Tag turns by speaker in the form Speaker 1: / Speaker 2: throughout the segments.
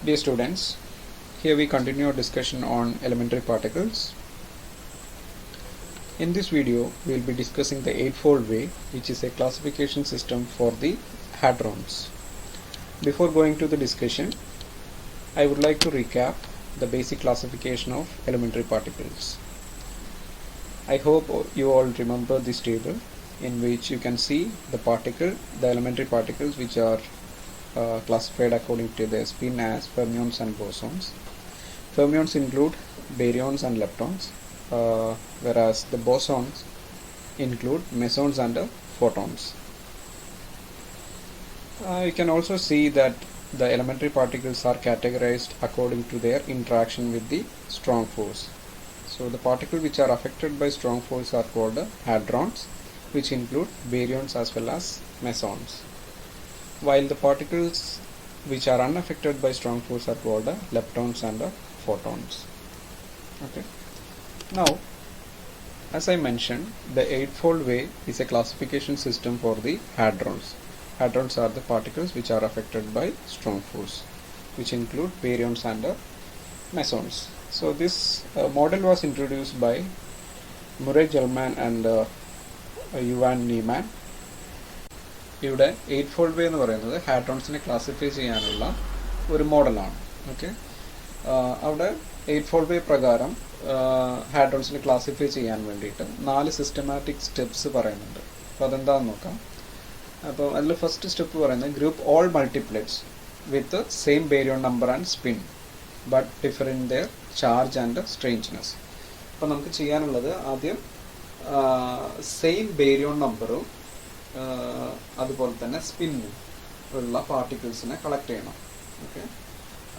Speaker 1: Dear students, here we continue our discussion on elementary particles. In this video, we will be discussing the eightfold way, which is a classification system for the hadrons. Before going to the discussion, I would like to recap the basic classification of elementary particles. I hope you all remember this table in which you can see the elementary particles which are classified according to their spin as fermions and bosons. Fermions include baryons and leptons, whereas the bosons include mesons and photons. You can also see that the elementary particles are categorized according to their interaction with the strong force. So the particles which are affected by strong force are called hadrons, which include baryons as well as mesons, while the particles which are unaffected by strong force are called leptons and photons. Okay. Now, as I mentioned, the eightfold way is a classification system for the hadrons. Hadrons are the particles which are affected by strong force, which include baryons and mesons. So this model was introduced by Murray Gell-Mann and Johan Niemann. ഇവിടെ eightfold way എന്ന് പറയുന്നത് ഹാഡ്രോൺസിനെ classify ചെയ്യാനുള്ള ഒരു മോഡലാണ്. Okay, അവിടെ eightfold way പ്രകാരം ഹാഡ്രോൺസിനെ classify ചെയ്യാൻ വേണ്ടിയിട്ട് 4 സിസ്റ്റമാറ്റിക് സ്റ്റെപ്സ് പറയുന്നുണ്ട്. അപ്പോൾ അതെന്താണെന്ന് നോക്കാം. അപ്പോൾ അതിൽ ഫസ്റ്റ് സ്റ്റെപ്പ് പറയുന്നത് group all multiplets with same baryon number and spin but differ in their charge and strangeness. അപ്പോൾ നമുക്ക് ചെയ്യാനുള്ളത് ആദ്യം സെയിം ബാരിയോൺ നമ്പറും അതുപോലെ തന്നെ സ്പിന്നും ഉള്ള പാർട്ടിക്കിൾസിനെ കളക്ട് ചെയ്യണം. ഓക്കെ,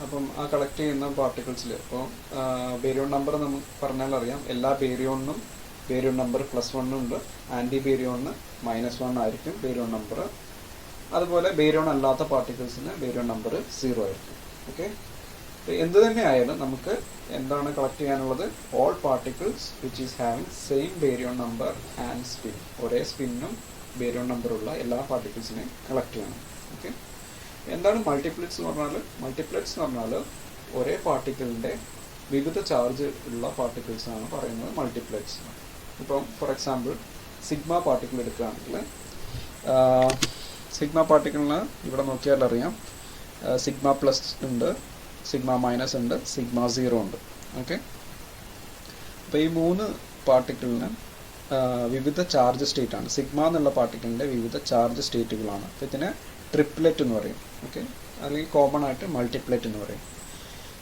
Speaker 1: അപ്പം ആ കളക്ട് ചെയ്യുന്ന പാർട്ടിക്കിൾസിൽ ഇപ്പോൾ ബാരിയോൺ നമ്പർ നമുക്ക് പറഞ്ഞാൽ അറിയാം, എല്ലാ ബാരിയോണിനും ബാരിയോൺ നമ്പർ +1 ഉണ്ട്, ആൻറ്റി ബാരിയോണിന് -1 ആയിരിക്കും ബാരിയോൺ നമ്പർ. അതുപോലെ ബാരിയോൺ അല്ലാത്ത പാർട്ടിക്കിൾസിന് ബാരിയോൺ നമ്പർ 0 ആയിരിക്കും. ഓക്കെ, എന്ത് തന്നെ ആയാലും നമുക്ക് എന്താണ് കളക്ട് ചെയ്യാനുള്ളത്? All particles which is having same baryon number and spin. ഒരേ സ്പിന്നും ബാരിയോൺ നമ്പറുള്ള എല്ലാ പാർട്ടിക്കിൾസിനെയും കളക്ട് ചെയ്യണം. ഓക്കെ, എന്താണ് മൾട്ടിപ്ലെറ്റ്സ് എന്ന് പറഞ്ഞാൽ? മൾട്ടിപ്ലെറ്റ്സ് എന്ന് പറഞ്ഞാൽ ഒരേ പാർട്ടിക്കിളിൻ്റെ വിവിധ ചാർജ് ഉള്ള പാർട്ടിക്കിൾസാണ് പറയുന്നത് മൾട്ടിപ്ലെറ്റ്സ്. ഇപ്പം ഫോർ എക്സാമ്പിൾ സിഗ്മ പാർട്ടിക്കിൾ എടുക്കുകയാണെങ്കിൽ സിഗ്മ പാർട്ടിക്കിളിന് ഇവിടെ നോക്കിയാൽ അറിയാം, സിഗ്മ പ്ലസ് ഉണ്ട്, സിഗ്മ മൈനസ് ഉണ്ട്, സിഗ്മ 0 ഉണ്ട്. ഓക്കെ, അപ്പോൾ ഈ 3 പാർട്ടിക്കിളിന് വിവിധ ചാർജ് സ്റ്റേറ്റ് ആണ്. സിഗ്മ എന്നുള്ള പാർട്ടിക്കിളിൻ്റെ വിവിധ ചാർജ് സ്റ്റേറ്റുകളാണ്. അപ്പോൾ ഇതിനെ ട്രിപ്ലെറ്റ് എന്ന് പറയും. ഓക്കെ, അല്ലെങ്കിൽ കോമൺ ആയിട്ട് മൾട്ടിപ്ലെറ്റ് എന്ന് പറയും.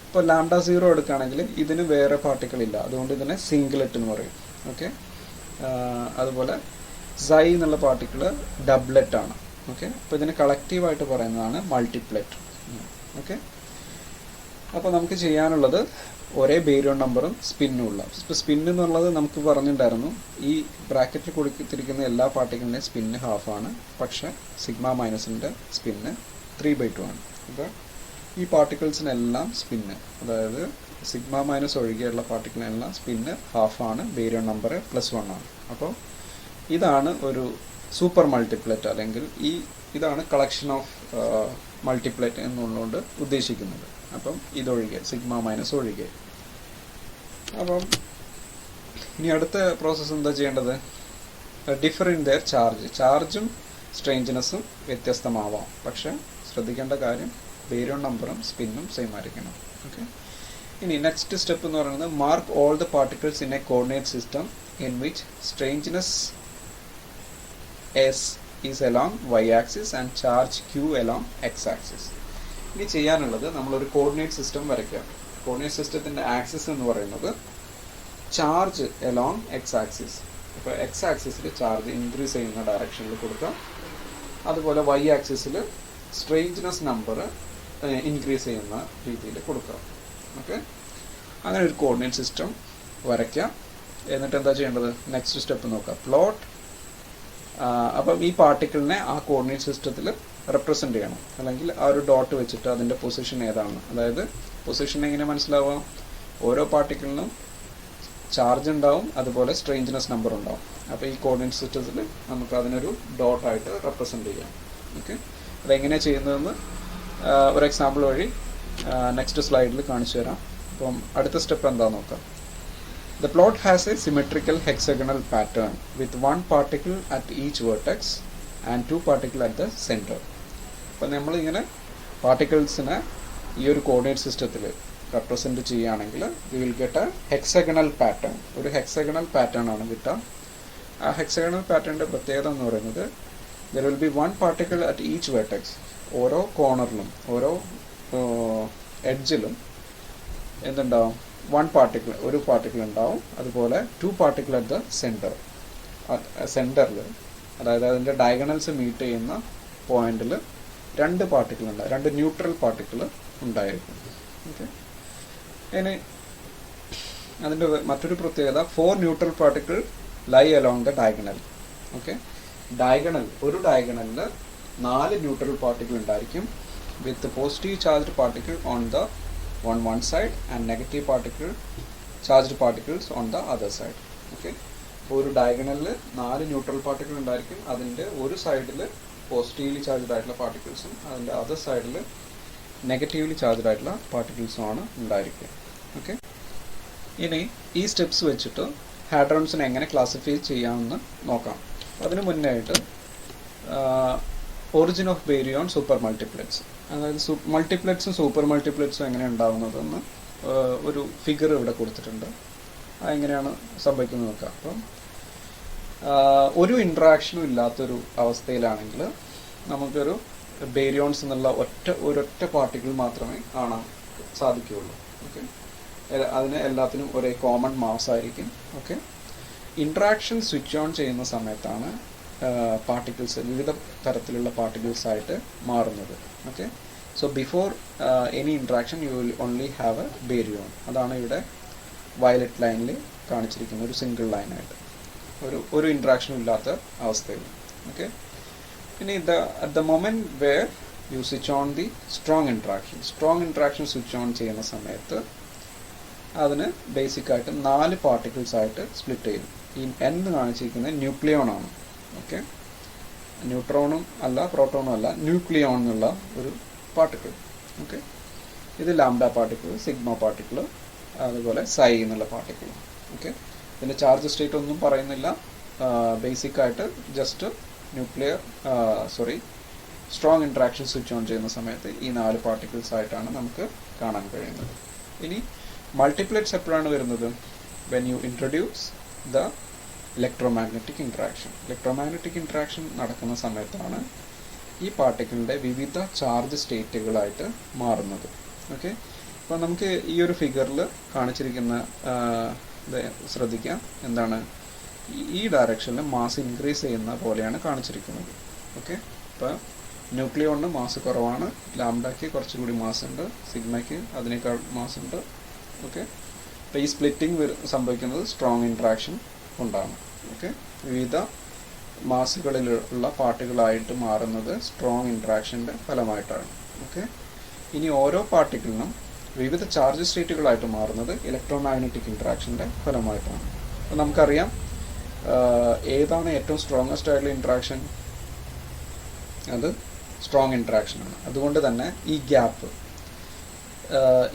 Speaker 1: ഇപ്പോൾ λ0 എടുക്കുകയാണെങ്കിൽ ഇതിന് വേറെ പാർട്ടിക്കിൾ ഇല്ല, അതുകൊണ്ട് ഇതിനെ സിംഗിലെറ്റ് എന്ന് പറയും. ഓക്കെ, അതുപോലെ സൈ എന്നുള്ള പാർട്ടിക്കിൾ ഡബ്ലെറ്റ് ആണ്. ഓക്കെ, അപ്പോൾ ഇതിന് കളക്റ്റീവായിട്ട് പറയുന്നതാണ് മൾട്ടിപ്ലെറ്റ്. ഓക്കെ, അപ്പോൾ നമുക്ക് ചെയ്യാനുള്ളത് ഒരേ ബാരിയോൺ നമ്പറും സ്പിന്നും ഉള്ള. ഇപ്പോൾ സ്പിൻ എന്നുള്ളത് നമുക്ക് പറഞ്ഞിട്ടുണ്ടായിരുന്നു, ഈ ബ്രാക്കറ്റിൽ കൊടുത്തിരിക്കുന്ന എല്ലാ പാർട്ടിക്കിളിൻ്റെയും സ്പിന്ന് ഹാഫാണ്, പക്ഷേ സിഗ്മ മൈനസിൻ്റെ സ്പിന്ന് 3/2 ആണ്. അപ്പോൾ ഈ പാർട്ടിക്കിൾസിനെല്ലാം സ്പിന്ന്, അതായത് സിഗ്മ മൈനസ് ഒഴികെയുള്ള പാർട്ടിക്കിളിനെല്ലാം സ്പിന്ന് ഹാഫാണ്, ബാരിയോൺ നമ്പർ +1 ആണ്. അപ്പോൾ ഇതാണ് ഒരു സൂപ്പർ മൾട്ടിപ്ലെറ്റ്, അല്ലെങ്കിൽ ഇതാണ് കളക്ഷൻ ഓഫ് മൾട്ടിപ്ലെറ്റ് എന്നുള്ളതുകൊണ്ട് ഉദ്ദേശിക്കുന്നത്. അപ്പം ഇതൊഴികെ, സിഗ്മ മൈനസ് ഒഴികെ. അപ്പം ഇനി അടുത്ത പ്രോസസ്സ് എന്താ ചെയ്യേണ്ടത്? Differ in their charge. ചാർജും സ്ട്രേഞ്ച്നെസ്സും വ്യത്യസ്തമാവാം, പക്ഷെ ശ്രദ്ധിക്കേണ്ട കാര്യം ബാരിയോൺ നമ്പറും സ്പിന്നും സെയിം ആയിരിക്കണം. ഓക്കെ, ഇനി നെക്സ്റ്റ് സ്റ്റെപ്പ് എന്ന് പറയുന്നത് mark all the particles in a coordinate system in which strangeness S is along y axis and charge q along x axis. ഇനി ചെയ്യാനുള്ളത് നമ്മളൊരു കോർഡിനേറ്റ് സിസ്റ്റം വരയ്ക്കുക. കോർഡിനേറ്റ് സിസ്റ്റത്തിൻ്റെ ആക്സിസ് എന്ന് പറയുന്നത് ചാർജ് അലോങ് x ആക്സിസ്. ഇപ്പോൾ x ആക്സിസിൽ charge increase ചെയ്യുന്ന ഡയറക്ഷനിൽ കൊടുക്കുക, അതുപോലെ y ആക്സിസിൽ സ്ട്രേഞ്ച്നെസ് നമ്പർ ഇൻക്രീസ് ചെയ്യുന്ന രീതിയിൽ കൊടുക്കുക. ഓക്കെ, അങ്ങനെ ഒരു കോർഡിനേറ്റ് സിസ്റ്റം വരയ്ക്കുക. എന്നിട്ട് എന്താ ചെയ്യേണ്ടത്? നെക്സ്റ്റ് സ്റ്റെപ്പ് നോക്കുക, പ്ലോട്ട്. അപ്പം ഈ പാർട്ടിക്കിളിനെ ആ കോർഡിനേറ്റ് സിസ്റ്റത്തിൽ റെപ്രസെൻ്റ് ചെയ്യണം, അല്ലെങ്കിൽ ആ ഒരു ഡോട്ട് വെച്ചിട്ട് അതിൻ്റെ പൊസിഷൻ ഏതാണ്, അതായത് പൊസിഷൻ എങ്ങനെ മനസ്സിലാവാം? ഓരോ പാർട്ടിക്കിളിനും ചാർജ് ഉണ്ടാവും, അതുപോലെ സ്ട്രേഞ്ച്നെസ് നമ്പർ ഉണ്ടാവും. അപ്പോൾ ഈ കോർഡിനേറ്റ് സിസ്റ്റത്തിൽ നമുക്ക് അതിനൊരു ഡോട്ടായിട്ട് റെപ്രസെൻ്റ് ചെയ്യാം. ഓക്കെ, അതെങ്ങനെയാണ് ചെയ്യുന്നതെന്ന് ഒരു എക്സാമ്പിൾ വഴി നെക്സ്റ്റ് സ്ലൈഡിൽ കാണിച്ചു തരാം. അപ്പം അടുത്ത സ്റ്റെപ്പ് എന്താണെന്ന് നോക്കാം. The plot has a symmetrical hexagonal pattern with one particle at each vertex and two particles at the center. അപ്പോൾ നമ്മളിങ്ങനെ പാർട്ടിക്കിൾസിനെ ഈ ഒരു കോർഡിനേറ്റ് സിസ്റ്റത്തിൽ റെപ്രസെൻറ്റ് ചെയ്യുകയാണെങ്കിൽ we will get A hexagonal pattern. ഒരു ഹെക്സഗണൽ പാറ്റേൺ ആണ് കിട്ടുക. ആ ഹെക്സഗണൽ പാറ്റേണിൻ്റെ പ്രത്യേകത എന്ന് പറയുന്നത് there will be one particle at each vertex. ഓരോ കോർണറിലും ഓരോ എഡ്ജിലും എന്തുണ്ടാവും? ഒരു പാർട്ടിക്കിൾ ഉണ്ടാവും. അതുപോലെ ടു പാർട്ടിക്കിൾ അറ്റ് ദ സെൻറ്ററിൽ, അതായത് അതിൻ്റെ ഡയഗണൽസ് മീറ്റ് ചെയ്യുന്ന പോയിന്റിൽ രണ്ട് പാർട്ടിക്കിൾ ഉണ്ടാവും, രണ്ട് ന്യൂട്രൽ പാർട്ടിക്കിൾ ഉണ്ടായിരിക്കും. ഓക്കെ, ഇനി അതിൻ്റെ മറ്റൊരു പ്രത്യേകത, 4 neutral particle lie along the diagonal. Okay, ഒരു ഡയഗണലിൽ 4 ന്യൂട്രൽ പാർട്ടിക്കിൾ ഉണ്ടായിരിക്കും with positive charged particle on one side and negative charged particles on the other side. Okay, അപ്പോൾ ഒരു ഡയഗണലിൽ 4 ന്യൂട്രൽ പാർട്ടിക്കിൾ ഉണ്ടായിരിക്കും. അതിൻ്റെ ഒരു സൈഡിൽ പോസിറ്റീവ്ലി ചാർജ്ഡ് ആയിട്ടുള്ള പാർട്ടിക്കിൾസും അതിൻ്റെ അതർ സൈഡിൽ നെഗറ്റീവ്ലി ചാർജ്ഡ് ആയിട്ടുള്ള പാർട്ടിക്കിൾസുമാണ് ഉണ്ടായിരിക്കുക. ഓക്കെ, ഇനി ഈ സ്റ്റെപ്സ് വെച്ചിട്ട് ഹാഡ്രോൺസിനെ എങ്ങനെ ക്ലാസിഫൈ ചെയ്യാമെന്ന് നോക്കാം. അതിന് മുന്നേ ആയിട്ട് origin of baryon super multiplex, അതായത് മൾട്ടിപ്ലെക്സും സൂപ്പർ മൾട്ടിപ്ലെക്സും എങ്ങനെ ഉണ്ടാകുന്നതെന്ന് ഒരു ഫിഗർ ഇവിടെ കൊടുത്തിട്ടുണ്ട്. അതെങ്ങനെയാണ് സംഭവിക്കുന്നത് നോക്കാം. അപ്പം ഒരു ഇൻട്രാക്ഷനും ഇല്ലാത്തൊരു അവസ്ഥയിലാണെങ്കിൽ നമുക്കൊരു ബേരിയോൺസ് എന്നുള്ള ഒരൊറ്റ പാർട്ടിക്കിൾ മാത്രമേ കാണാൻ സാധിക്കുകയുള്ളൂ. ഓക്കെ, അതിന് എല്ലാത്തിനും ഒരേ കോമൺ മാസ് ആയിരിക്കും. ഓക്കെ, ഇൻട്രാക്ഷൻ സ്വിച്ച് ഓൺ ചെയ്യുന്ന സമയത്താണ് പാർട്ടിക്കിൾസ് വിവിധ തരത്തിലുള്ള പാർട്ടിക്കിൾസ് ആയിട്ട് മാറുന്നത്. Okay, so before any interaction you will only have A baryon. അതാണ് ഇവിടെ വയലറ്റ് ലൈനിൽ കാണിച്ചിരിക്കുന്നത്, ഒരു സിംഗിൾ ലൈനായിട്ട് ഒരു ഇൻട്രാക്ഷനും ഇല്ലാത്ത അവസ്ഥയിൽ. ഓക്കെ, ഇനി at the moment where you switch on the strong interaction switch on ചെയ്യുന്ന സമയത്ത് അതിന് ബേസിക്കായിട്ട് 4 പാർട്ടിക്കിൾസ് ആയിട്ട് സ്പ്ലിറ്റ് ചെയ്യും. ഈ എന്ന് കാണിച്ചിരിക്കുന്നത് ന്യൂക്ലിയോൺ ആണ്. ഓക്കെ, ന്യൂട്രോണും അല്ല പ്രോട്ടോണും അല്ല, ന്യൂക്ലിയോൺ എന്നുള്ള ഒരു പാർട്ടിക്കിൾ. ഓക്കെ, ഇത് ലാംഡ പാർട്ടിക്കിൾ, സിഗ്മ പാർട്ടിക്കിൾ, അതുപോലെ സൈ എന്നുള്ള പാർട്ടിക്കിൾ. ഓക്കെ, ഇതിൻ്റെ ചാർജ് സ്റ്റേറ്റ് ഒന്നും പറയുന്നില്ല. ബേസിക്കായിട്ട് just strong interaction switch on ചെയ്യുന്ന സമയത്ത് ഈ 4 പാർട്ടിക്കിൾസ് ആയിട്ടാണ് നമുക്ക് കാണാൻ കഴിയുന്നത്. ഇനി മൾട്ടിപ്ലെക്സ് എപ്പോഴാണ് വരുന്നത്? When you introduce the electromagnetic interaction നടക്കുന്ന സമയത്താണ് ഈ പാർട്ടിക്കിളിൻ്റെ വിവിധ ചാർജ് സ്റ്റേറ്റുകളായിട്ട് മാറുന്നത്. ഓക്കെ, അപ്പോൾ നമുക്ക് ഈ ഒരു ഫിഗറിൽ കാണിച്ചിരിക്കുന്ന ശ്രദ്ധിക്കാം. എന്താണ്? ഈ ഡയറക്ഷനിൽ മാസ് ഇൻക്രീസ് ചെയ്യുന്ന പോലെയാണ് കാണിച്ചിരിക്കുന്നത്. ഓക്കെ, ഇപ്പോൾ ന്യൂക്ലിയോണിന് മാസ് കുറവാണ്, ലാംഡയ്ക്ക് കുറച്ചുകൂടി മാസ് ഉണ്ട്, സിഗ്മയ്ക്ക് അതിനേക്കാൾ മാസ് ഉണ്ട്. ഓക്കെ, അപ്പോൾ ഈ സ്പ്ലിറ്റിംഗ് സംഭവിക്കുന്നത് സ്ട്രോങ് ഇൻട്രാക്ഷൻ കൊണ്ടാണ്. ഓക്കെ, വിവിധ മാസുകളിലുള്ള പാർട്ടികളായിട്ട് മാറുന്നത് സ്ട്രോങ് ഇൻട്രാക്ഷൻ്റെ ഫലമായിട്ടാണ്. ഓക്കെ, ഇനി ഓരോ പാർട്ടിക്കിളിനും വിവിധ ചാർജ് സ്റ്റേറ്റുകളായിട്ട് മാറുന്നത് ഇലക്ട്രോമാഗ്നറ്റിക് ഇൻട്രാക്ഷൻ്റെ ഫലമായിട്ടാണ്. അപ്പോൾ നമുക്കറിയാം ഏതാണ് ഏറ്റവും സ്ട്രോങ്ങസ്റ്റ് ആയിട്ടുള്ള ഇൻട്രാക്ഷൻ? അത് സ്ട്രോങ് ഇൻട്രാക്ഷനാണ്. അതുകൊണ്ട് തന്നെ ഈ ഗ്യാപ്പ്,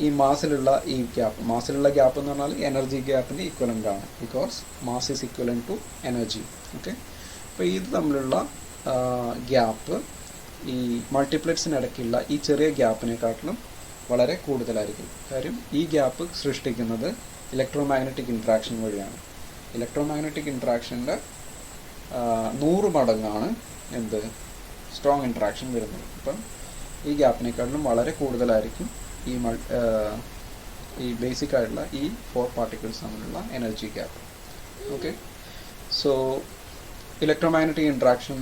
Speaker 1: ഈ മാസിലുള്ള ഗ്യാപ്പ് എന്ന് പറഞ്ഞാൽ എനർജി ഗ്യാപ്പിൻ്റെ ഇക്വലൻ്റ് ആണ്. Because mass is equivalent to energy. Okay, അപ്പോൾ ഇത് തമ്മിലുള്ള ഗ്യാപ്പ് ഈ മൾട്ടിപ്ലെക്സിനിടയ്ക്കുള്ള ഈ ചെറിയ ഗ്യാപ്പിനെക്കാട്ടിലും വളരെ കൂടുതലായിരിക്കും. കാര്യം ഈ ഗ്യാപ്പ് സൃഷ്ടിക്കുന്നത് ഇലക്ട്രോമാഗ്നറ്റിക് ഇൻട്രാക്ഷൻ വഴിയാണ്. ഇലക്ട്രോമാഗ്നറ്റിക് ഇൻട്രാക്ഷൻ്റെ 100 മടങ്ങാണ് സ്ട്രോങ് ഇൻട്രാക്ഷൻ വരുന്നത്. അപ്പം ഈ ഗ്യാപ്പിനെക്കാട്ടിലും വളരെ കൂടുതലായിരിക്കും ഈ ബേസിക് ആയിട്ടുള്ള ഈ 4 പാർട്ടിക്കിൾസ് തമ്മിലുള്ള energy gap. Okay, so electromagnetic interaction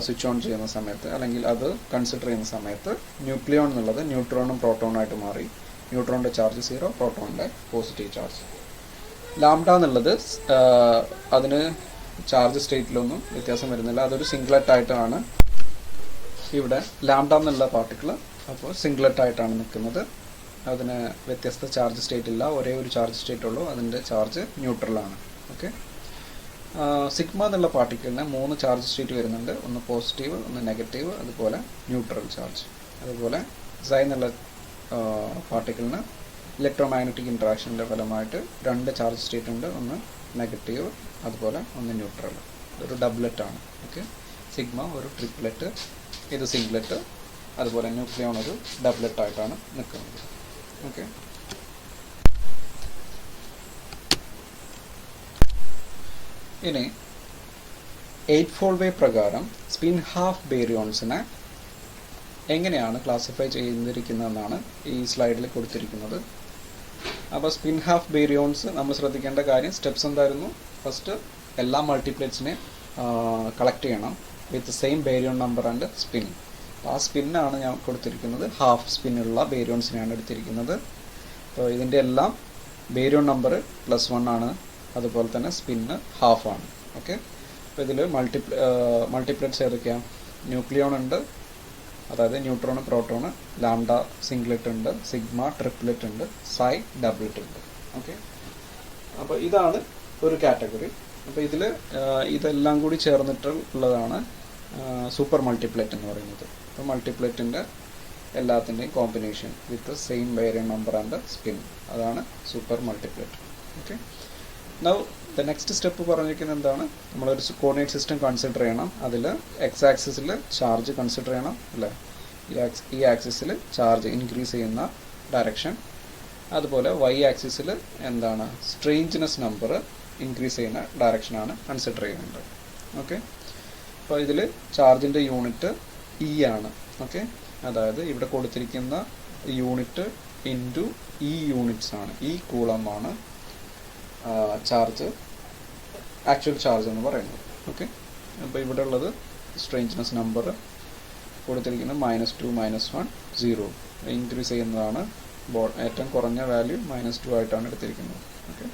Speaker 1: switch on ചെയ്യുന്ന സമയത്ത്, അല്ലെങ്കിൽ അത് കൺസിഡർ ചെയ്യുന്ന സമയത്ത്, ന്യൂക്ലിയോൺ എന്നുള്ളത് ന്യൂട്രോണും പ്രോട്ടോണായിട്ട് മാറി. ന്യൂട്രോണിൻ്റെ ചാർജ് 0, പ്രോട്ടോണിൻ്റെ പോസിറ്റീവ് ചാർജ്. ലാംഡ എന്നുള്ളത് അതിന് ചാർജ് സ്റ്റേറ്റിലൊന്നും വ്യത്യാസം വരുന്നില്ല. അതൊരു സിംഗ്ലറ്റ് ആയിട്ടാണ് ഇവിടെ ലാംഡ എന്നുള്ള പാർട്ടിക്കിൾ. അപ്പോൾ സിംഗ്ലറ്റ് ആയിട്ടാണ് നിൽക്കുന്നത്. അതിന് വ്യത്യസ്ത ചാർജ് സ്റ്റേറ്റ് ഇല്ല, ഒരേ ഒരു ചാർജ് സ്റ്റേറ്റ് ഉള്ളൂ. അതിൻ്റെ ചാർജ് ന്യൂട്രലാണ്. ഓക്കെ, സിഗ്മ എന്നുള്ള പാർട്ടിക്കിളിന് 3 ചാർജ് സ്റ്റേറ്റ് വരുന്നുണ്ട്. ഒന്ന് പോസിറ്റീവ്, ഒന്ന് നെഗറ്റീവ്, അതുപോലെ ന്യൂട്രൽ ചാർജ്. അതുപോലെ സൈ എന്നുള്ള പാർട്ടിക്കിളിന് ഇലക്ട്രോമാഗ്നറ്റിക് ഇൻട്രാക്ഷൻ്റെ ഫലമായിട്ട് രണ്ട് ചാർജ് സ്റ്റേറ്റ് ഉണ്ട്, ഒന്ന് നെഗറ്റീവ് അതുപോലെ ഒന്ന് ന്യൂട്രൽ. ഇതൊരു ഡബ്ലറ്റാണ്. ഓക്കെ, സിഗ്മ ഒരു ട്രിപ്ലെറ്റ്, ഇത് സിംഗ്ലെറ്റ്, അതുപോലെ ന്യൂക്ലിയോൺ ഒരു ഡബ്ലറ്റായിട്ടാണ് നിൽക്കുന്നത്. ഓക്കെ, ഇനി 8-fold വേ പ്രകാരം സ്പിൻ ഹാഫ് ബേരിയോൺസിനെ എങ്ങനെയാണ് ക്ലാസിഫൈ ചെയ്തിരിക്കുന്നതെന്നാണ് ഈ സ്ലൈഡിൽ കൊടുത്തിരിക്കുന്നത്. അപ്പോൾ സ്പിൻ ഹാഫ് ബേരിയോൺസ് നമ്മൾ ശ്രദ്ധിക്കേണ്ട കാര്യം സ്റ്റെപ്സ് എന്തായിരുന്നു? ഫസ്റ്റ് എല്ലാ മൾട്ടിപ്ലെറ്റ്സിനെയും കളക്ട് ചെയ്യണം വിത്ത് same baryon number and spin. ആ സ്പിന്നാണ് ഞാൻ കൊടുത്തിരിക്കുന്നത്. ഹാഫ് സ്പിന്നുള്ള ബേരിയോൺസിനെയാണ് എടുത്തിരിക്കുന്നത്. അപ്പോൾ ഇതിൻ്റെ എല്ലാം ബേരിയോൺ നമ്പർ +1 ആണ്, അതുപോലെ തന്നെ സ്പിന്ന് ഹാഫാണ്. ഓക്കെ, അപ്പോൾ ഇതിൽ മൾട്ടിപ്ലെറ്റ്സ് ഏതൊക്കെയാണ്? ന്യൂക്ലിയോൺ ഉണ്ട്, അതായത് ന്യൂട്രോൺ, പ്രോട്ടോൺ, ലാംഡ സിംഗ്ലെറ്റ് ഉണ്ട്, സിഗ്മ ട്രിപ്ലെറ്റ് ഉണ്ട്, സൈ ഡബ്ലറ്റ് ഉണ്ട്. ഓക്കെ, അപ്പോൾ ഇതാണ് ഒരു കാറ്റഗറി. അപ്പോൾ ഇതിൽ ഇതെല്ലാം കൂടി ചേർന്നിട്ടുള്ളതാണ് സൂപ്പർ മൾട്ടിപ്ലെറ്റ് എന്ന് പറയുന്നത്. അപ്പോൾ മൾട്ടിപ്ലെറ്റിൻ്റെ എല്ലാത്തിൻ്റെയും combination with same baryon number and spin, അതാണ് super multiplet. Okay, now the next step പറഞ്ഞിരിക്കുന്നത് എന്താണ്? നമ്മളൊരു കോർഡിനേറ്റ് സിസ്റ്റം കൺസിഡർ ചെയ്യണം. അതിൽ എക്സ് ആക്സിസിൽ ചാർജ് കൺസിഡർ ചെയ്യണം അല്ലേ, ഈ ആക്സിസിൽ ചാർജ് ഇൻക്രീസ് ചെയ്യുന്ന ഡയറക്ഷൻ, അതുപോലെ വൈ ആക്സിസിൽ എന്താണ് സ്ട്രേഞ്ച്നെസ് നമ്പർ ഇൻക്രീസ് ചെയ്യുന്ന ഡയറക്ഷനാണ് കൺസിഡർ ചെയ്യുന്നത്. ഓക്കെ, അപ്പോൾ ഇതിൽ ചാർജിൻ്റെ യൂണിറ്റ് ഇ ആണ്. ഓക്കെ, അതായത് ഇവിടെ കൊടുത്തിരിക്കുന്ന യൂണിറ്റ് ഇൻറ്റു ഇ യൂണിറ്റ്സ് ആണ്, ഈ കൂളമാണ് ചാർജ്, ആക്ച്വൽ ചാർജ് എന്ന് പറയുന്നത്. ഓക്കെ, അപ്പോൾ ഇവിടെ ഉള്ളത് സ്ട്രേഞ്ച്നെസ് നമ്പർ കൊടുത്തിരിക്കുന്നത് -2, -1, 0 ഇൻക്രീസ് ചെയ്യുന്നതാണ്. ഏറ്റവും കുറഞ്ഞ വാല്യൂ -2 ആയിട്ടാണ് എടുത്തിരിക്കുന്നത്. ഓക്കെ,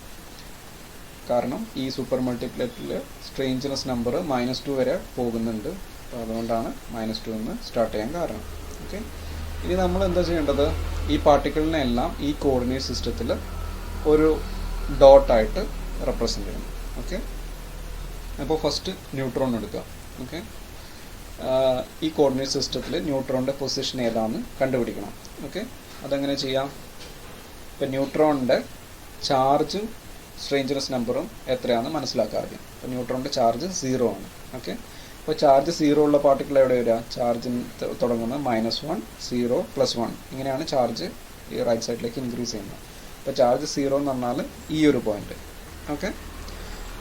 Speaker 1: കാരണം ഈ സൂപ്പർ മൾട്ടിപ്ലെറ്റിൽ സ്ട്രേഞ്ച്നെസ് നമ്പർ -2 വരെ പോകുന്നുണ്ട്. അപ്പോൾ അതുകൊണ്ടാണ് -2 എന്ന് സ്റ്റാർട്ട് ചെയ്യാൻ കാരണം. ഓക്കെ, ഇനി നമ്മൾ എന്താ ചെയ്യേണ്ടത്? ഈ പാർട്ടിക്കിളിനെ എല്ലാം ഈ കോർഡിനേറ്റ് സിസ്റ്റത്തിൽ ഒരു ഡോട്ടായിട്ട് റെപ്രസെൻ്റ് ചെയ്യണം. ഓക്കെ, അപ്പോൾ ഫസ്റ്റ് ന്യൂട്രോൺ എടുക്കുക. ഓക്കെ, ഈ കോർഡിനേറ്റ് സിസ്റ്റത്തിൽ ന്യൂട്രോണിൻ്റെ പൊസിഷൻ ഏതാണെന്ന് കണ്ടുപിടിക്കണം. ഓക്കെ, അതെങ്ങനെ ചെയ്യാം? ഇപ്പോൾ ന്യൂട്രോണിൻ്റെ ചാർജും സ്ട്രേഞ്ച്നെസ് നമ്പറും എത്രയാണെന്ന് മനസ്സിലാക്കാറില്ല. അപ്പോൾ ന്യൂട്രോണിൻ്റെ ചാർജ് 0 ആണ്. ഓക്കെ, അപ്പോൾ ചാർജ് 0 ഉള്ള പാർട്ടിക്കിൾ എവിടെ വരിക? ചാർജ് തുടങ്ങുന്നത് -1, 0, +1 ഇങ്ങനെയാണ് ചാർജ് ഈ റൈറ്റ് സൈഡിലേക്ക് ഇൻക്രീസ് ചെയ്യുന്നത്. അപ്പോൾ ചാർജ് 0 എന്ന് പറഞ്ഞാൽ ഈ ഒരു പോയിന്റ്. ഓക്കെ,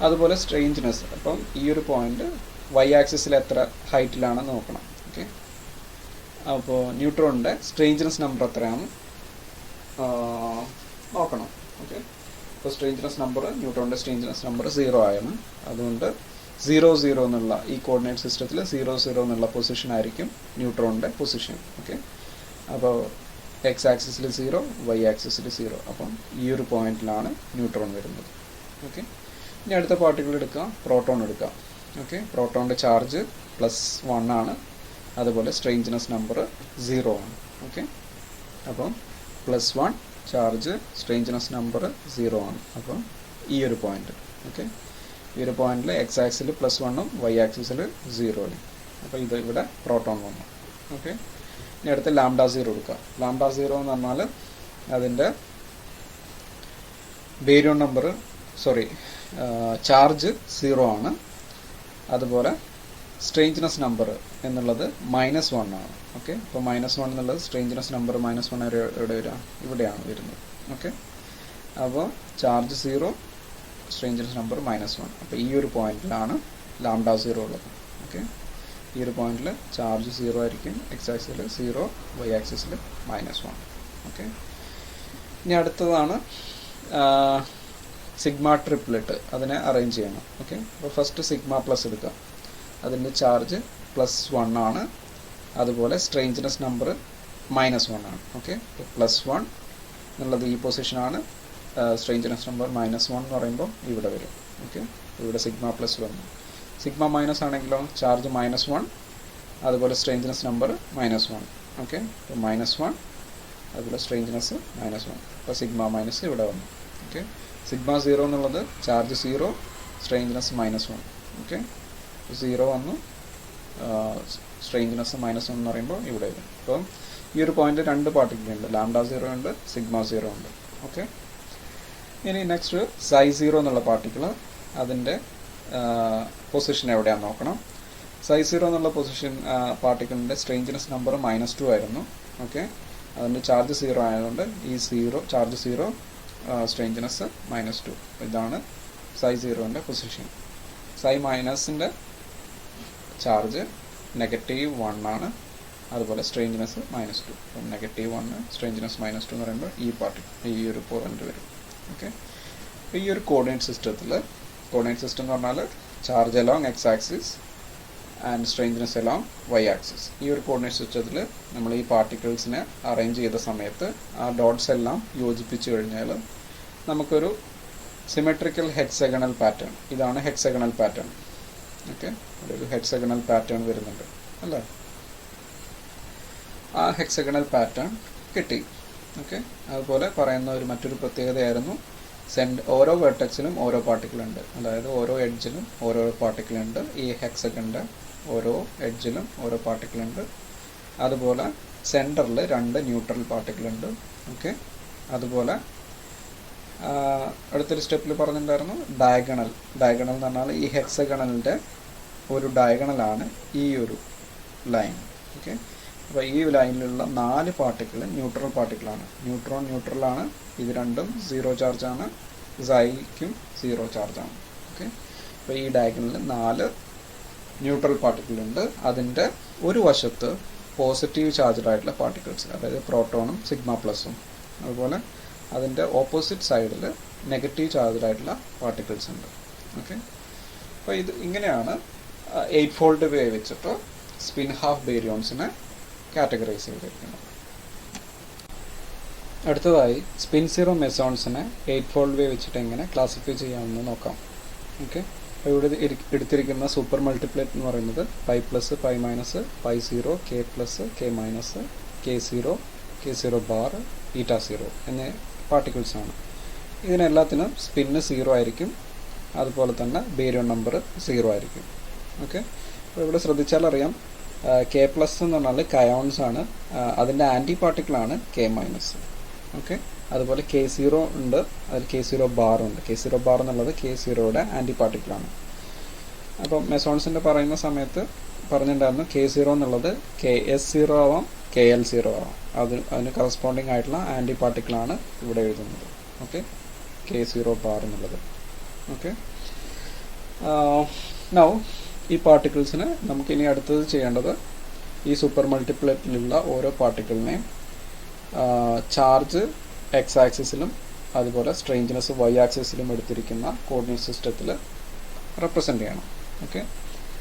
Speaker 1: അതുപോലെ സ്ട്രേഞ്ച്നെസ്, അപ്പം ഈ ഒരു പോയിന്റ് വൈ ആക്സിസിൽ എത്ര ഹൈറ്റിലാണെന്ന് നോക്കണം. ഓക്കെ, അപ്പോൾ ന്യൂട്രോണിൻ്റെ സ്ട്രേഞ്ച്നെസ് നമ്പർ എത്രയാണെന്ന് നോക്കണം. ഓക്കെ, അപ്പോൾ സ്ട്രേഞ്ച്നെസ് നമ്പർ, ന്യൂട്രോണിൻ്റെ സ്ട്രേഞ്ച്നെസ് നമ്പർ 0 ആയിരുന്നു. അതുകൊണ്ട് 0, 0 എന്നുള്ള ഈ കോർഡിനേറ്റ് സിസ്റ്റത്തിൽ 0, 0 എന്നുള്ള പൊസിഷൻ ആയിരിക്കും ന്യൂട്രോണിൻ്റെ പൊസിഷൻ. ഓക്കെ, അപ്പോൾ എക്സ് ആക്സിസിൽ 0, വൈ ആക്സിസിൽ 0. അപ്പം ഈ ഒരു പോയിന്റിലാണ് ന്യൂട്രോൺ വരുന്നത്. ഓക്കെ, ഇനി അടുത്ത പാർട്ടിക്കിൾ എടുക്കാം, പ്രോട്ടോൺ എടുക്കാം. ഓക്കെ, പ്രോട്ടോണിൻ്റെ ചാർജ് +1 ആണ്, അതുപോലെ സ്ട്രേഞ്ച്നെസ് നമ്പർ 0 ആണ്. ഓക്കെ, അപ്പം +1 ചാർജ്, സ്ട്രേഞ്ച്നെസ് നമ്പർ 0 ആണ്. അപ്പം ഈ ഒരു പോയിന്റ്. ഓക്കെ, ഈ ഒരു പോയിന്റിൽ എക്സ് ആക്സിൽ +1ഉം വൈ ആക്സിസിൽ 0ഉം. അപ്പോൾ ഇത് ഇവിടെ പ്രോട്ടോൺ വന്നു. ഓക്കെ, ഇനി അടുത്ത് λ0 എടുക്കുക. λ0 എന്ന് പറഞ്ഞാൽ അതിൻ്റെ ബേരിയോൺ നമ്പർ, ചാർജ് 0 ആണ്, അതുപോലെ സ്ട്രേഞ്ച്നെസ് നമ്പർ എന്നുള്ളത് -1 ആണ്. ഓക്കെ, അപ്പോൾ -1 എന്നുള്ളത് സ്ട്രേഞ്ച്നെസ് നമ്പർ -1 എവിടെ വരിക? ഇവിടെയാണ് വരുന്നത്. ഓക്കെ, അപ്പോൾ ചാർജ് 0, സ്ട്രേഞ്ച്നെസ് നമ്പർ -1. അപ്പോൾ ഈ ഒരു പോയിന്റിലാണ് λ0 ഉള്ളത്. ഓക്കെ, ഈ ഒരു പോയിന്റിൽ ചാർജ് 0 ആയിരിക്കും, എക്സ് ആക്സിസിൽ 0, വൈ ആക്സിസിൽ -1. ഓക്കെ, ഇനി അടുത്തതാണ് സിഗ്മ ട്രിപ്ലെറ്റ്, അതിനെ അറേഞ്ച് ചെയ്യണം. ഓക്കെ, അപ്പോൾ ഫസ്റ്റ് സിഗ്മ പ്ലസ് എടുക്കുക. അതിൻ്റെ ചാർജ് +1 ആണ്, അതുപോലെ സ്ട്രേഞ്ച്നെസ് നമ്പർ -1 ആണ്. ഓക്കെ, +1 എന്നുള്ളത് ഈ പൊസിഷനാണ്, സ്ട്രേഞ്ച്നെസ് നമ്പർ -1 എന്ന് പറയുമ്പോൾ ഇവിടെ വരും. ഓക്കെ, ഇവിടെ സിഗ്മ പ്ലസ് വന്നു. സിഗ്മ മൈനസ് ആണെങ്കിലോ ചാർജ് -1, അതുപോലെ സ്ട്രേഞ്ച്നെസ് നമ്പർ -1. ഓക്കെ, അപ്പോൾ -1, അതുപോലെ സ്ട്രേഞ്ച്നെസ് -1. അപ്പോൾ സിഗ്മ മൈനസ് ഇവിടെ വന്നു. ഓക്കെ, സിഗ്മ 0 എന്നുള്ളത് ചാർജ് 0, സ്ട്രേഞ്ച്നെസ് -1. ഓക്കെ, 0 വന്നു, സ്ട്രേഞ്ച്നെസ് -1 എന്ന് പറയുമ്പോൾ ഇവിടെ വരും. അപ്പം ഈ ഒരു പോയിന്റ് രണ്ട് പാർട്ടിക്കിൾ ഉണ്ട്, ലാംഡ 0 ഉണ്ട്, സിഗ്മ 0 ഉണ്ട്. ഓക്കെ, ഇനി നെക്സ്റ്റ് സൈ 0 എന്നുള്ള പാർട്ടിക്കിൾ, അതിൻ്റെ പൊസിഷൻ എവിടെയാണെന്ന് നോക്കണം. സൈ 0 എന്നുള്ള പൊസിഷൻ പാർട്ടിക്കിളിൻ്റെ സ്ട്രേഞ്ച്നെസ് നമ്പർ -2 ആയിരുന്നു. ഓക്കെ, അതിൻ്റെ ചാർജ് 0 ആയതുകൊണ്ട് ഈ ചാർജ് 0 സ്ട്രേഞ്ച്നെസ് -2. ഇതാണ് സൈ 0ൻ്റെ പൊസിഷൻ. സൈ മൈനസിൻ്റെ ചാർജ് -1 ആണ്, അതുപോലെ സ്ട്രേഞ്ച്നെസ് -2. അപ്പം -1 സ്ട്രേഞ്ച്നെസ് -2 എന്ന് പറയുമ്പോൾ ഈ പാർട്ടിക്കിൾ ഈ ഒരു പോയിന്റ് വരും. ഓക്കെ, ഈ ഒരു കോർഡിനേറ്റ് സിസ്റ്റത്തിൽ, കോർഡിനേറ്റ് സിസ്റ്റം എന്ന് പറഞ്ഞാൽ charge along x axis and strangeness along y axis. ഈ ഒരു കോർഡിനേറ്റ് സിസ്റ്റത്തിൽ നമ്മൾ ഈ പാർട്ടിക്കിൾസിനെ അറേഞ്ച് ചെയ്ത സമയത്ത് ആ ഡോട്ട്സ് എല്ലാം യോജിപ്പിച്ച് കഴിഞ്ഞാൽ നമുക്കൊരു സിമെട്രിക്കൽ ഹെക്സഗണൽ പാറ്റേൺ, ഇതാണ് ഹെക്സഗണൽ പാറ്റേൺ. ഓക്കെ, ഒരു ഹെക്സഗണൽ പാറ്റേൺ വരുന്നുണ്ട് അല്ലേ, ആ ഹെക്സഗണൽ പാറ്റേൺ കിട്ടി. ഓക്കെ, അതുപോലെ പറയുന്ന ഒരു മറ്റൊരു പ്രത്യേകതയായിരുന്നു ഓരോ വെർട്ടെക്സിലും ഓരോ പാർട്ടിക്കിൾ ഉണ്ട്, അതായത് ഓരോ എഡ്ജിലും ഓരോ പാർട്ടിക്കിൾ ഉണ്ട്. ഈ ഹെക്സഗണിൻ്റെ ഓരോ എഡ്ജിലും ഓരോ പാർട്ടിക്കിൾ ഉണ്ട്. അതുപോലെ സെൻറ്ററിൽ 2 ന്യൂട്രൽ പാർട്ടിക്കിൾ ഉണ്ട്. ഓക്കെ, അതുപോലെ അടുത്തൊരു സ്റ്റെപ്പിൽ പറഞ്ഞിട്ടുണ്ടായിരുന്നു ഡയഗണൽ. ഡയഗണൽ എന്ന് പറഞ്ഞാൽ ഈ ഹെക്സഗണലിൻ്റെ ഒരു ഡയഗണലാണ് ഈ ഒരു ലൈൻ. ഓക്കെ, അപ്പോൾ ഈ ലൈനിലുള്ള 4 പാർട്ടിക്കിൾ ന്യൂട്രൽ പാർട്ടിക്കിളാണ്. ന്യൂട്രലാണ്, ഇത് രണ്ടും 0 ചാർജാണ്, സൈക്കും 0 ചാർജാണ്. ഓക്കെ, അപ്പോൾ ഈ ഡയഗണലിൽ 4 ന്യൂട്രൽ പാർട്ടിക്കിൾ ഉണ്ട്. അതിൻ്റെ ഒരു വശത്ത് പോസിറ്റീവ് ചാർജ്ഡ് ആയിട്ടുള്ള പാർട്ടിക്കിൾസ്, അതായത് പ്രോട്ടോണും സിഗ്മ പ്ലസും, അതുപോലെ അതിൻ്റെ ഓപ്പോസിറ്റ് സൈഡിൽ നെഗറ്റീവ് ചാർജ്ഡ് ആയിട്ടുള്ള പാർട്ടിക്കിൾസ് ഉണ്ട്. ഓക്കെ, അപ്പോൾ ഇത് ഇങ്ങനെയാണ് 8 ഫോൾഡ് വേ വെച്ചിട്ട് സ്പിൻ ഹാഫ് ബേരിയോൺസിനെ കാറ്റഗറൈസ് ചെയ്തിരിക്കുന്നത്. അടുത്തതായി സ്പിൻ 0 മെസോൺസിനെ 8 ഫോൾഡ് വേ വെച്ചിട്ട് എങ്ങനെ ക്ലാസിഫൈ ചെയ്യാമെന്ന് നോക്കാം. ഓക്കെ, അപ്പോൾ ഇവിടെ എടുത്തിരിക്കുന്ന സൂപ്പർ മൾട്ടിപ്ലേറ്റ് എന്ന് പറയുന്നത് pi plus, pi minus, pi 0, K plus, K minus, K0, K0 bar, ഈറ്റ 0 എന്നീ പാർട്ടിക്കിൾസ് ആണ്. ഇതിനെല്ലാത്തിനും സ്പിന്ന് 0 ആയിരിക്കും, അതുപോലെ തന്നെ ബേരിയോൺ നമ്പർ 0 ആയിരിക്കും. ഓക്കെ, അപ്പോൾ ഇവിടെ ശ്രദ്ധിച്ചാൽ അറിയാം കെ പ്ലസ് എന്ന് പറഞ്ഞാൽ കയോൺസ് ആണ്, അതിൻ്റെ ആൻറ്റി പാർട്ടിക്കിളാണ് കെ മൈനസ്. ഓക്കെ, അതുപോലെ K0 ഉണ്ട്, അതിൽ K0 ബാർ ഉണ്ട്. K0 ബാർ എന്നുള്ളത് K0യുടെ ആൻറ്റി പാർട്ടിക്കിളാണ്. അപ്പം മെസോൺസിൻ്റെ പറയുന്ന സമയത്ത് പറഞ്ഞിട്ടുണ്ടായിരുന്നു K0 എന്നുള്ളത് KS0 ആവാം, KL0 ആവാം. അതിന് കറസ്പോണ്ടിങ് ആയിട്ടുള്ള ആൻറ്റി പാർട്ടിക്കിളാണ് ഇവിടെ എഴുതുന്നത്. ഓക്കെ, K0 ബാർ എന്നുള്ളത്. ഓക്കെ, നൗ ഈ പാർട്ടിക്കിൾസിന് നമുക്കിനി അടുത്തത് ചെയ്യേണ്ടത് ഈ സൂപ്പർ മൾട്ടിപ്ലേറ്റിലുള്ള ഓരോ പാർട്ടിക്കിളിനെയും ചാർജ് x ആക്സിസിലും അതുപോലെ സ്ട്രേഞ്ച്നെസ് y ആക്സിസിലും എടുത്തിരിക്കുന്ന കോർഡിനേറ്റ് സിസ്റ്റത്തിൽ റെപ്രസെൻ്റ് ചെയ്യണം. ഓക്കെ,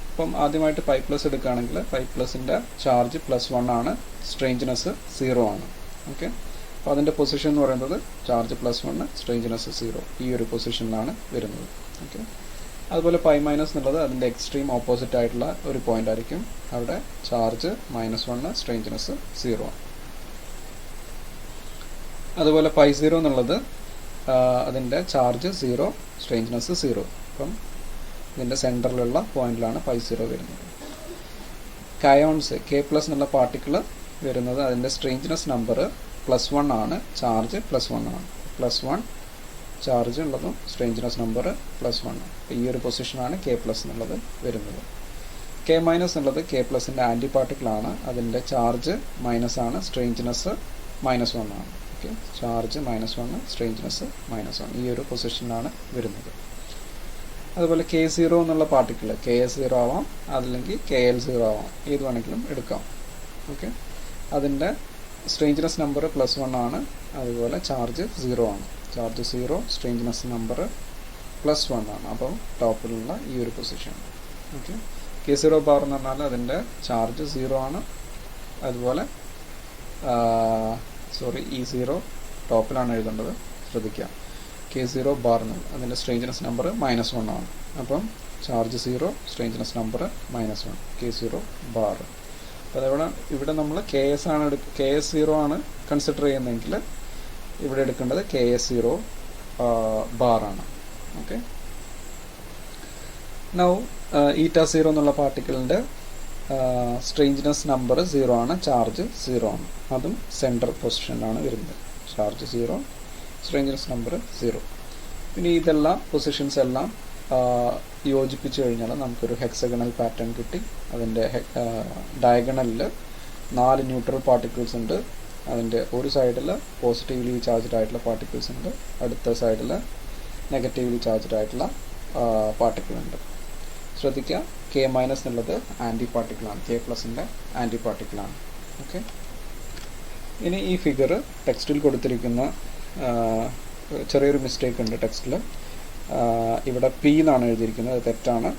Speaker 1: അപ്പം ആദ്യമായിട്ട് പൈ പ്ലസ് എടുക്കുകയാണെങ്കിൽ പൈ പ്ലസിൻ്റെ ചാർജ് +1 ആണ്, സ്ട്രേഞ്ച്നെസ് 0 ആണ്. ഓക്കെ, അപ്പോൾ അതിൻ്റെ പൊസിഷൻ എന്ന് പറയുന്നത് ചാർജ് +1, സ്ട്രേഞ്ച്നെസ് 0, ഈ ഒരു പൊസിഷനിലാണ് വരുന്നത്. ഓക്കെ, അതുപോലെ പൈ മൈനസ് എന്നുള്ളത് അതിൻ്റെ എക്സ്ട്രീം ഓപ്പോസിറ്റ് ആയിട്ടുള്ള ഒരു പോയിന്റ് ആയിരിക്കും, അവിടെ ചാർജ് -1, സ്ട്രേഞ്ച്നെസ് 0 ആണ്. അതുപോലെ പൈ 0 എന്നുള്ളത് അതിൻ്റെ ചാർജ് 0, സ്ട്രേഞ്ച്നെസ് 0. അപ്പം ഇതിൻ്റെ സെൻറ്ററിലുള്ള പോയിന്റിലാണ് പൈ 0 വരുന്നത്. കയോൺസ് K പ്ലസ് എന്നുള്ള പാർട്ടിക്കിൾ വരുന്നത് അതിൻ്റെ സ്ട്രേഞ്ച്നെസ് നമ്പർ +1 ആണ്, ചാർജ് +1 ആണ്. +1 ചാർജ് ഉള്ളതും സ്ട്രേഞ്ച്നെസ് നമ്പർ +1. ഈ ഒരു പൊസിഷനാണ് K പ്ലസ് എന്നുള്ളത് വരുന്നത്. K മൈനസ് എന്നുള്ളത് K പ്ലസിൻ്റെ ആൻറ്റി പാർട്ടിക്കിളാണ്, അതിൻ്റെ ചാർജ് മൈനസ് ആണ്, സ്ട്രേഞ്ച്നെസ് -1 ആണ്. ഓക്കെ, ചാർജ് -1, സ്ട്രേഞ്ച്നെസ് -1, ഈ ഒരു പൊസിഷനിലാണ് വരുന്നത്. അതുപോലെ K0 എന്നുള്ള പാർട്ടിക്കിൾ KS0 ആവാം, അതല്ലെങ്കിൽ KL0 ആവാം, ഏത് വേണമെങ്കിലും എടുക്കാം. ഓക്കെ, അതിൻ്റെ സ്ട്രേഞ്ച്നെസ് നമ്പർ +1 ആണ്, അതുപോലെ ചാർജ് 0 ആണ്. ചാർജ് 0, സ്ട്രേഞ്ച്നെസ് നമ്പർ +1 ആണ്. അപ്പോൾ ടോപ്പിലുള്ള ഈ ഒരു പൊസിഷൻ. ഓക്കെ, K0 ബാർ എന്ന് പറഞ്ഞാൽ അതിൻ്റെ ചാർജ് 0 ആണ്, അതുപോലെ E0 ടോപ്പിലാണ് എഴുതേണ്ടത്, ശ്രദ്ധിക്കുക. K0 ബാർ എന്നുള്ളത് അതിൻ്റെ സ്ട്രേഞ്ച്നെസ് നമ്പർ -1 ആണ്. അപ്പം charge 0, strangeness number -1, K0 bar. അപ്പോൾ ഇവിടെ നമ്മൾ KS0 ആണ് കൺസിഡർ ചെയ്യുന്നതെങ്കിൽ ഇവിടെ എടുക്കേണ്ടത് KS0 ബാർ ആണ്. ഓക്കെ, നൗ ഈറ്റ 0 എന്നുള്ള പാർട്ടിക്കിളിൻ്റെ സ്ട്രേഞ്ച്നെസ് നമ്പർ 0 ആണ്, ചാർജ് 0 ആണ്. അതും സെൻറ്റർ പൊസിഷനിലാണ് വരുന്നത്. Charge 0, strangeness number 0. പിന്നെ ഇതെല്ലാം പൊസിഷൻസ് എല്ലാം യോജിപ്പിച്ച് കഴിഞ്ഞാൽ നമുക്കൊരു ഹെക്സഗണൽ പാറ്റേൺ കിട്ടി. അതിൻ്റെ ഡയഗണലിൽ 4 ന്യൂട്രൽ പാർട്ടിക്കിൾസ് ഉണ്ട്. അതിൻ്റെ ഒരു സൈഡിൽ പോസിറ്റീവ്ലി ചാർജ്ഡ് ആയിട്ടുള്ള പാർട്ടിക്കിൾസ് ഉണ്ട്, അടുത്ത സൈഡിൽ നെഗറ്റീവ്ലി ചാർജ്ഡ് ആയിട്ടുള്ള പാർട്ടിക്കിൾ ഉണ്ട്. ശ്രദ്ധിക്കുക, കെ മൈനസ് എന്നുള്ളത് ആൻറ്റി പാർട്ടിക്കിളാണ്, കെ പ്ലസിൻ്റെ ആൻറ്റി പാർട്ടിക്കിളാണ്. ഓക്കെ, ഇനി ഈ ഫിഗർ ടെക്സ്റ്റിൽ കൊടുത്തിരിക്കുന്ന ചെറിയൊരു മിസ്റ്റേക്ക് ഉണ്ട് ടെക്സ്റ്റിൽ. ഇവിടെ പി എന്നാണ് എഴുതിയിരിക്കുന്നത്, അത് തെറ്റാണ്.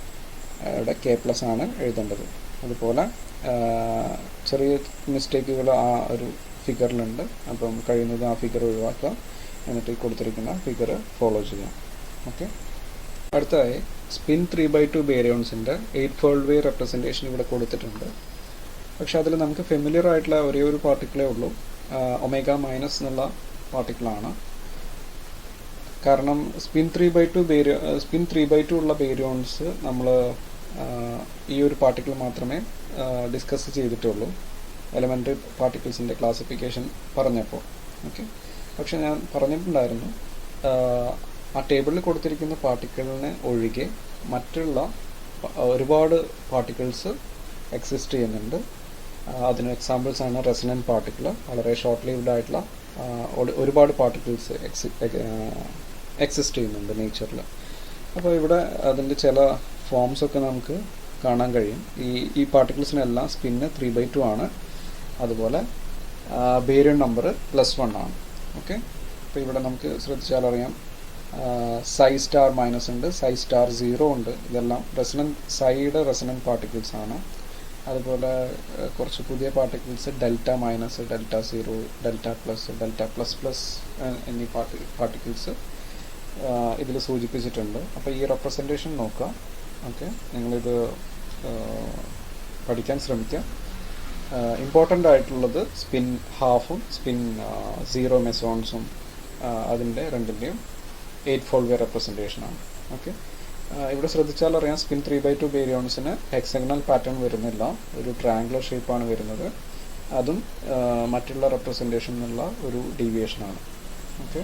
Speaker 1: ഇവിടെ കെ പ്ലസ് ആണ് എഴുതേണ്ടത്. അതുപോലെ ചെറിയ മിസ്റ്റേക്കുകൾ ആ ഒരു ഫിഗറിലുണ്ട്. അപ്പം കഴിയുന്നത് ആ ഫിഗർ ഒഴിവാക്കുക, എന്നിട്ട് കൊടുത്തിരിക്കുന്ന ഫിഗർ ഫോളോ ചെയ്യാം. ഓക്കെ, അടുത്തതായി സ്പിൻ 3/2 ബേരിയോൺസിൻ്റെ 8-fold വേ റെപ്രസെൻറ്റേഷൻ ഇവിടെ കൊടുത്തിട്ടുണ്ട്. പക്ഷെ അതിൽ നമുക്ക് ഫെമിലിയർ ആയിട്ടുള്ള ഒരേ ഒരു പാർട്ടിക്കിളേ ഉള്ളൂ, ഒമേഗ മൈനസ് എന്നുള്ള പാർട്ടിക്കിളാണ്. കാരണം സ്പിൻ 3/2 ഉള്ള ബേരിയോൺസ് നമ്മൾ ഈ ഒരു പാർട്ടിക്കിൾ മാത്രമേ ഡിസ്കസ് ചെയ്തിട്ടുള്ളൂ എലമെൻ്ററി പാർട്ടിക്കിൾസിൻ്റെ ക്ലാസിഫിക്കേഷൻ പറഞ്ഞപ്പോൾ. ഓക്കെ, പക്ഷെ ഞാൻ പറഞ്ഞിട്ടുണ്ടായിരുന്നു ആ ടേബിളിൽ കൊടുത്തിരിക്കുന്ന പാർട്ടിക്കിളിനെ ഒഴികെ മറ്റുള്ള ഒരുപാട് പാർട്ടിക്കിൾസ് എക്സിസ്റ്റ് ചെയ്യുന്നുണ്ട്. അതിന് എക്സാമ്പിൾസ് ആണ് റെസൊണൻറ്റ് പാർട്ടിക്കിൾ, വളരെ ഷോർട്ട് ലിവ്ഡ് ആയിട്ടുള്ള ഒരുപാട് പാർട്ടിക്കിൾസ് എക്സിസ്റ്റ് ചെയ്യുന്നുണ്ട് നേച്ചറിൽ. അപ്പോൾ ഇവിടെ അതിൻ്റെ ചില ഫോംസൊക്കെ നമുക്ക് കാണാൻ കഴിയും. ഈ പാർട്ടിക്കിൾസിനെല്ലാം സ്പിന്ന് 3/2 ആണ്. അതുപോലെ ബേരിയൺ നമ്പർ +1 ആണ്. ഓക്കെ, അപ്പോൾ ഇവിടെ നമുക്ക് ശ്രദ്ധിച്ചാൽ അറിയാം സൈ സ്റ്റാർ മൈനസ് ഉണ്ട്, സൈ സ്റ്റാർ 0 ഉണ്ട്. ഇതെല്ലാം സൈയുടെ റെസൊണൻറ്റ് പാർട്ടിക്കിൾസ് ആണ്. അതുപോലെ കുറച്ച് പുതിയ particles delta minus, delta 0, delta plus, delta plus plus എന്നീ പാർട്ടിക്കിൾസ് ഇതിൽ സൂചിപ്പിച്ചിട്ടുണ്ട്. അപ്പോൾ ഈ റെപ്രസെൻറ്റേഷൻ നോക്കുക. ഓക്കെ, നിങ്ങളിത് പഠിക്കാൻ ശ്രമിക്കുക. ഇമ്പോർട്ടൻ്റ് ആയിട്ടുള്ളത് സ്പിൻ ഹാഫും സ്പിൻ 0 മെസോൺസും അതിൻ്റെ രണ്ടിൻ്റെയും 8-fold വേ റെപ്രസെൻറ്റേഷനാണ്. ഓക്കെ, ഇവിടെ ശ്രദ്ധിച്ചാൽ അറിയാം സ്പിൻ 3/2 ബേരിയോൺസിന് ഹെക്സഗണൽ പാറ്റേൺ വരുന്നില്ല, ഒരു ട്രയാങ്കുലർ ഷേപ്പാണ് വരുന്നത്. അതും മറ്റുള്ള റെപ്രസെൻറ്റേഷൻ എന്നുള്ള ഒരു ഡീവിയേഷനാണ്. ഓക്കെ.